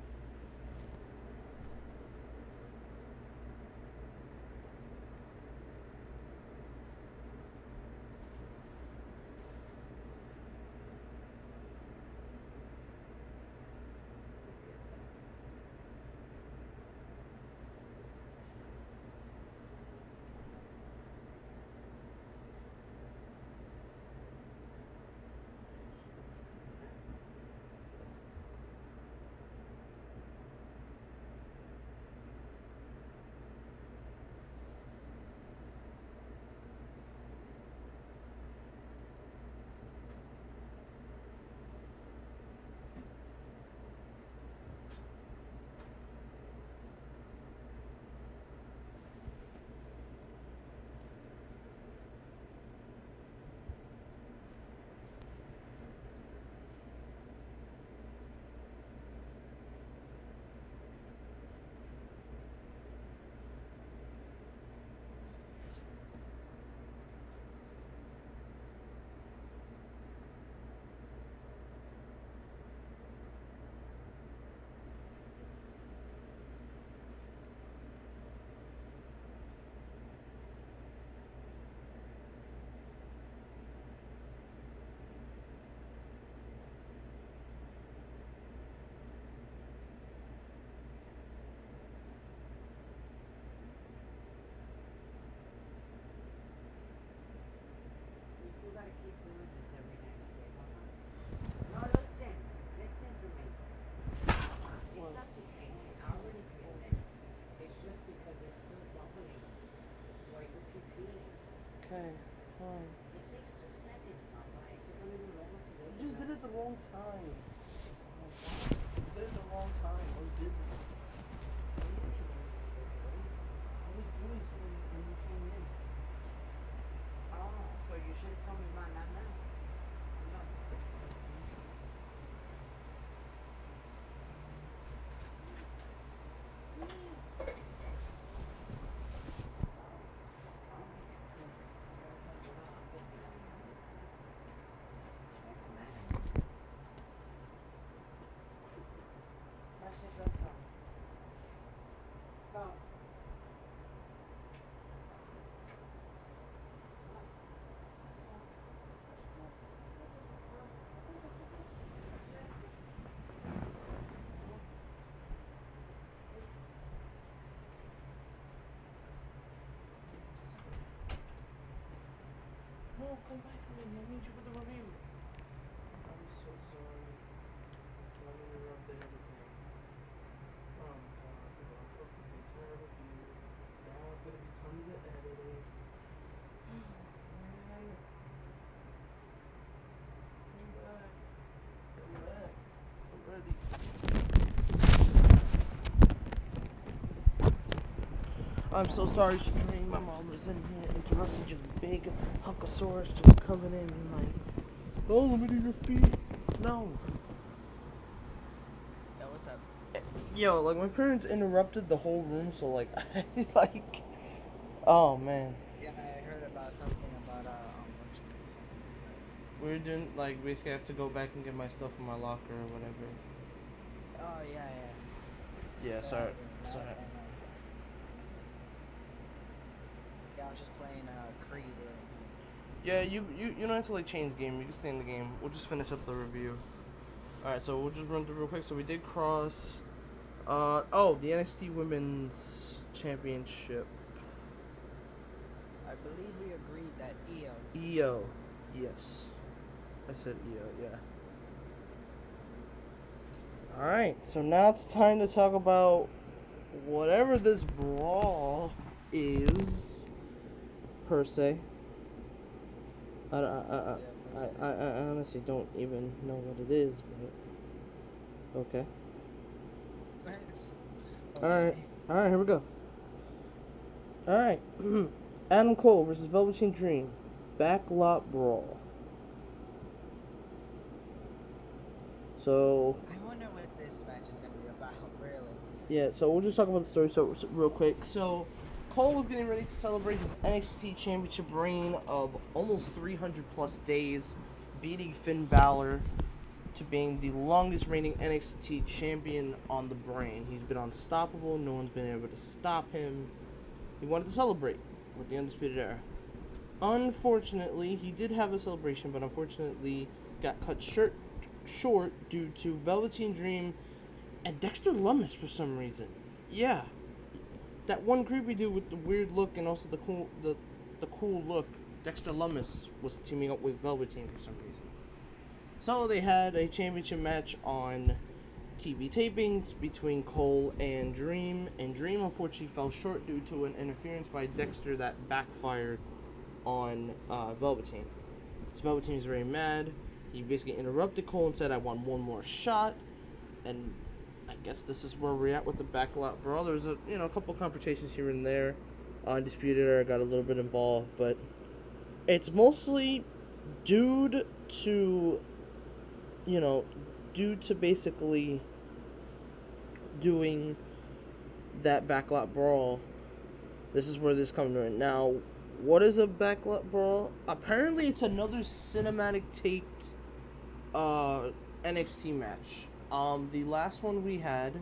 time. It takes 2 seconds, Papa. It took a little longer to You load just it did up. it the wrong time. Oh, why? You did it the wrong time. I was busy. What do you mean? What are you talking about? I was doing something when you came in. Oh, so you should have told me about that now. No. Oh, I gotta tell you now. I'm busy right now. Don't come at me. Let's just let's go. Let's go. No, come back to me. I need you for the review. I'm so sorry. I interrupted everything. Oh my god, bro. Fucking entire review. Now it's gonna be tons of editing. Man. Come back. Come back. I'm ready. I'm so sorry, Shadreen. My mom was in here interrupting, just big hunkosaurus just coming in like, oh, let me do your feet. No. Yo, what's up? Yo, like my parents interrupted the whole room, so like, like, oh man. Yeah, I heard about something about what you We're doing, like, basically I have to go back and get my stuff in my locker or whatever. Oh yeah, Yeah, yeah. sorry. That, Sorry. and, yeah, I was just playing Creed. Yeah, you don't have to like change game. You can stay in the game. We'll just finish up the review. Alright, so we'll just run through real quick. So we did cross, oh, the NXT Women's Championship. I believe we agreed that EO. EO. Yes. I said EO, yeah. Alright, so now it's time to talk about whatever this brawl is, per se. I honestly don't even know what it is, but okay. Alright, alright, here we go. Alright. Adam Cole versus Velveteen Dream. Backlot Brawl. So, I wonder what this match is gonna be about, really. yeah, so we'll just talk about the story so real quick. So, Cole was getting ready to celebrate his NXT Championship reign of almost 300 plus days, beating Finn Balor to being the longest reigning NXT champion on the brain. He's been unstoppable. No one's been able to stop him. He wanted to celebrate with the Undisputed Era. Unfortunately, he did have a celebration, but unfortunately got cut short due to Velveteen Dream and Dexter Lumis for some reason. Yeah, that one creepy dude with the weird look and also the cool look. Dexter Lumis was teaming up with Velveteen for some reason. So they had a championship match on TV tapings between Cole and Dream unfortunately fell short due to an interference by Dexter that backfired on Velveteen. So Velveteen was very mad. He basically interrupted Cole and said, "I want one more shot," and I guess this is where we're at with the backlot brawl. There was a couple confrontations here and there. Undisputed Era got a little bit involved, but it's mostly due to basically doing that backlot brawl. This is where this comes in. Now, what is a backlot brawl? Apparently, it's another cinematic taped NXT match. The last one we had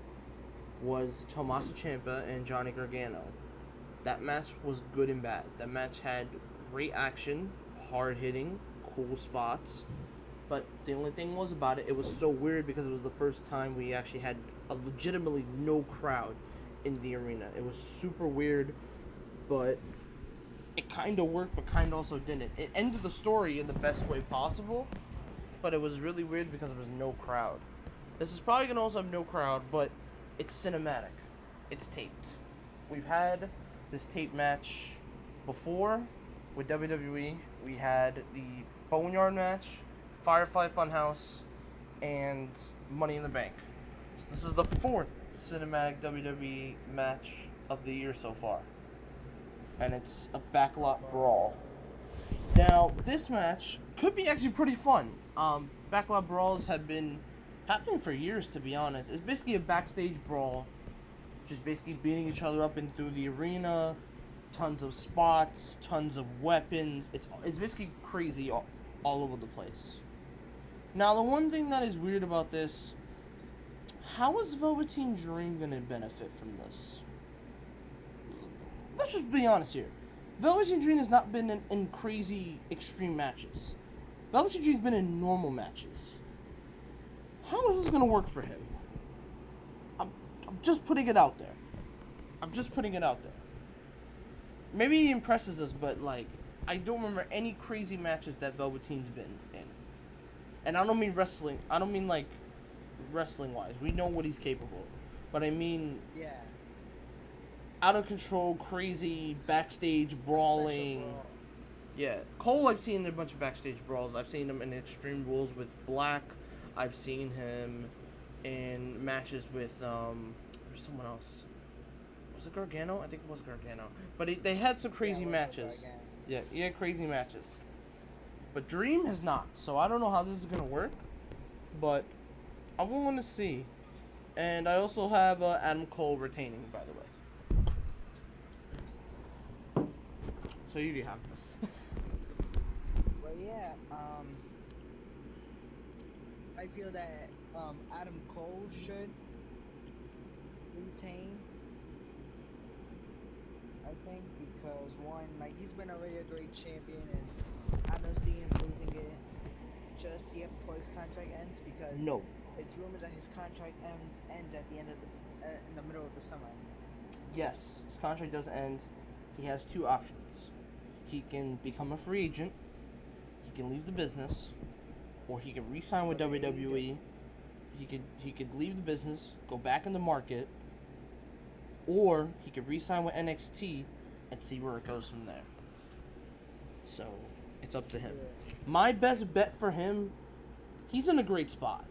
was Tommaso Ciampa and Johnny Gargano. That match was good and bad. That match had great action, hard hitting, cool spots. But the only thing was about it, it was so weird because it was the first time we actually had a legitimately no crowd in the arena. It was super weird, but it kind of worked, but kind of also didn't. It ended the story in the best way possible, but it was really weird because there was no crowd. This is probably going to also have no crowd, but it's cinematic. It's taped. We've had this tape match before with WWE we had the Boneyard match, Firefly Funhouse, and Money in the Bank. So this is the 4th cinematic WWE match of the year so far. And it's a backlot brawl. Now, this match could be actually pretty fun. Backlot brawls have been happening for years, to be honest. It's basically a backstage brawl, just basically beating each other up and through the arena, tons of spots, tons of weapons. It's basically crazy all over the place. Now, the one thing that is weird about this, how is Velveteen Dream going to benefit from this? Let's just be honest here. Velveteen Dream has not been in crazy extreme matches. Velveteen Dream's been in normal matches. How is this going to work for him? I'm just putting it out there. Maybe he impresses us, but like, I don't remember any crazy matches that Velveteen's been in. And I don't mean wrestling. I don't mean like wrestling wise. We know what he's capable of. But I mean, Yeah. out of control, crazy backstage brawling. Brawl. Yeah, Cole, I've seen in a bunch of backstage brawls. I've seen him in Extreme Rules with Black. I've seen him in matches with someone else. Was it Gargano? I think it was Gargano. But they had some crazy matches. Yeah, he had crazy matches. But Dream has not, so I don't know how this is gonna work. But I want to see. And I also have Adam Cole retaining, by the way. So you have. Well, yeah. I feel that Adam Cole should retain. I think because one, like he's been already a great champion, and I don't see him losing it just yet before his contract ends. Because No. it's rumored that his contract ends at the end of in the middle of the summer. Yes, his contract does end. He has 2 options. He can become a free agent. He can leave the business, or he can re-sign with WWE. He could leave the business, go back in the market, or he could re-sign with NXT and see where it goes from there. So it's up to him. Yeah. My best bet for him, he's in a great spot.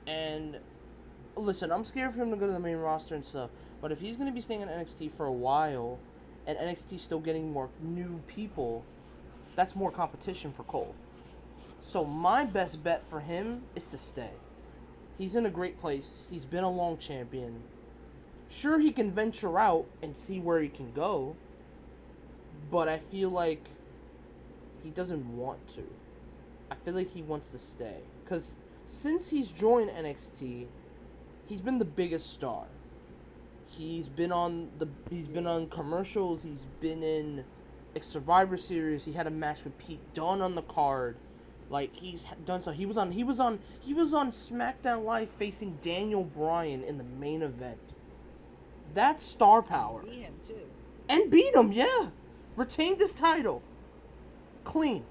And listen, I'm scared for him to go to the main roster and stuff. But if he's going to be staying in NXT for a while, and NXT still getting more new people, that's more competition for Cole. So my best bet for him is to stay. He's in a great place. He's been a long champion. Sure, he can venture out and see where he can go, but I feel like he doesn't want to. I feel like he wants to stay. Because since he's joined NXT, he's been the biggest star. He's been on commercials. He's been in a Survivor Series. He had a match with Pete Dunne on the card. Like, he's done so. He was on SmackDown Live facing Daniel Bryan in the main event. That's star power. Beat him too. And beat him, yeah. Retained his title. Clean.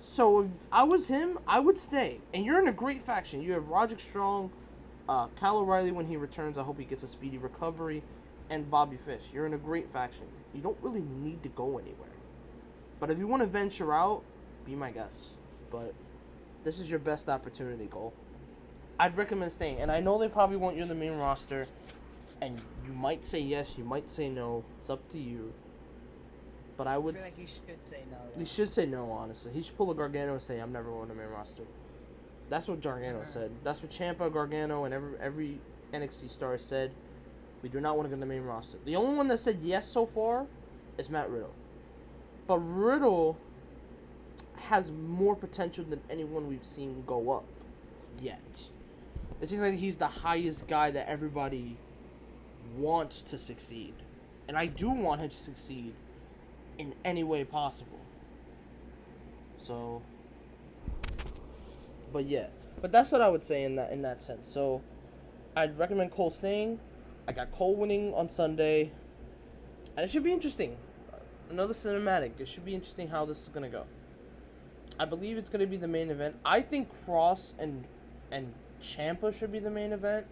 So if I was him, I would stay. And you're in a great faction. You have Roderick Strong, Kyle O'Reilly when he returns. I hope he gets a speedy recovery. And Bobby Fish. You're in a great faction. You don't really need to go anywhere. But if you want to venture out, be my guest. But this is your best opportunity, Cole. I'd recommend staying. And I know they probably want you in the main roster. And you might say yes, you might say no. It's up to you. But I would. I feel like he should say no. He should say no, honestly. He should pull a Gargano and say, I'm never going to the main roster. That's what Gargano said. That's what Ciampa, Gargano, and every NXT star said. We do not want to go to the main roster. The only one that said yes so far is Matt Riddle. But Riddle has more potential than anyone we've seen go up yet. It seems like he's the highest guy that everybody wants to succeed. And I do want him to succeed in any way possible. So, but yeah. But that's what I would say in that sense. So, I'd recommend Cole staying. I got Cole winning on Sunday. And it should be interesting. Another cinematic. It should be interesting how this is going to go. I believe it's going to be the main event. I think Cross and Ciampa should be the main event.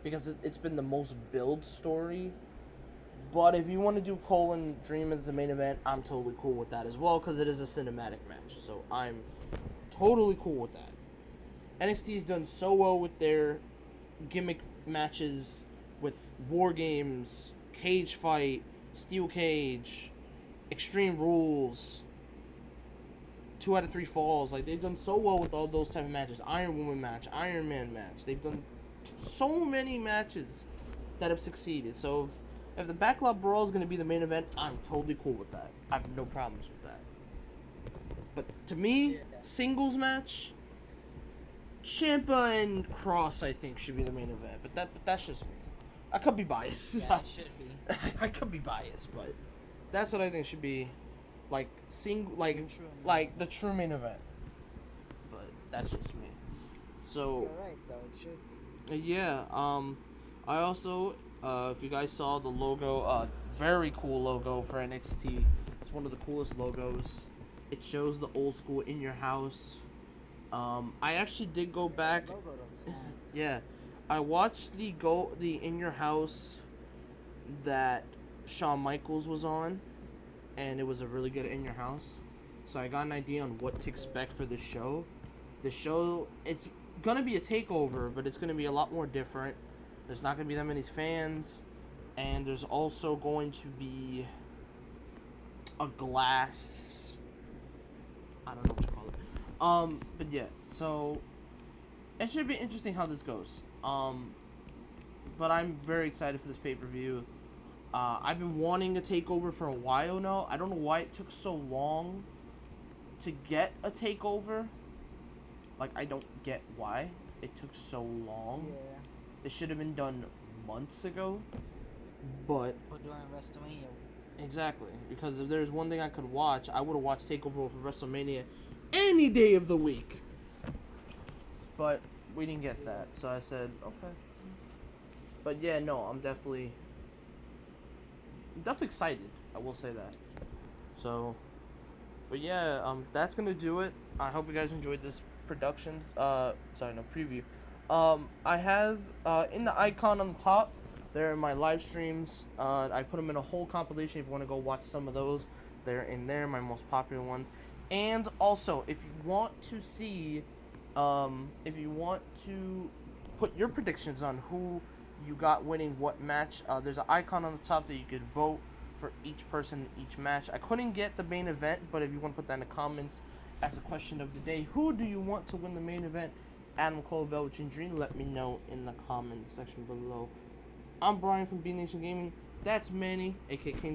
Because it's been the most build story. But if you want to do Cole and Dream as the main event, I'm totally cool with that as well, because it is a cinematic match. So I'm totally cool with that. NXT's done so well with their gimmick matches with War Games, Cage Fight, Steel Cage, Extreme Rules, 2 out of 3 falls. Like, they've done so well with all those type of matches. Iron Woman match, Iron Man match. They've done so many matches that have succeeded. So if the Backlot Brawl is going to be the main event, I'm totally cool with that. I have no problems with that. But to me, singles match, Ciampa and Cross, I think, should be the main event. But that's just me. I could be biased. Yeah, it should be. I could be biased, but that's what I think should be, like, the true main event. But that's just me. So You're right, though. It should be. yeah. I also, if you guys saw the logo, very cool logo for NXT. It's one of the coolest logos. It shows the old school In Your House. I actually did go back. Logo looks nice. Yeah, I watched the In Your House that Shawn Michaels was on, and it was a really good In Your House. So I got an idea on what to expect for the show. The show, it's gonna be a takeover, but it's gonna be a lot more different. There's not gonna be that many fans, and there's also going to be a glass. I don't know what to call it. But yeah, so it should be interesting how this goes. But I'm very excited for this pay-per-view. I've been wanting a takeover for a while now. I don't know why it took so long to get a takeover. Like, I don't get why it took so long. Yeah. It should have been done months ago. But Or during WrestleMania. exactly, because if there's one thing I could watch, I would have watched Takeover for WrestleMania any day of the week. But we didn't get that, so I said, okay. But yeah, no, I'm definitely excited. I will say that. So, but yeah, that's gonna do it. I hope you guys enjoyed this preview. I have in the icon on the top, there are my live streams. I put them in a whole compilation. If you want to go watch some of those, they're in there, my most popular ones. And also, if you want to see, if you want to put your predictions on who you got winning what match, there's an icon on the top that you could vote for each person in each match. I couldn't get the main event, but if you want to put that in the comments as a question of the day, who do you want to win the main event? Adam Cole, Velveteen Dream, let me know in the comments section below. I'm Brian from B Nation Gaming. That's Manny, aka King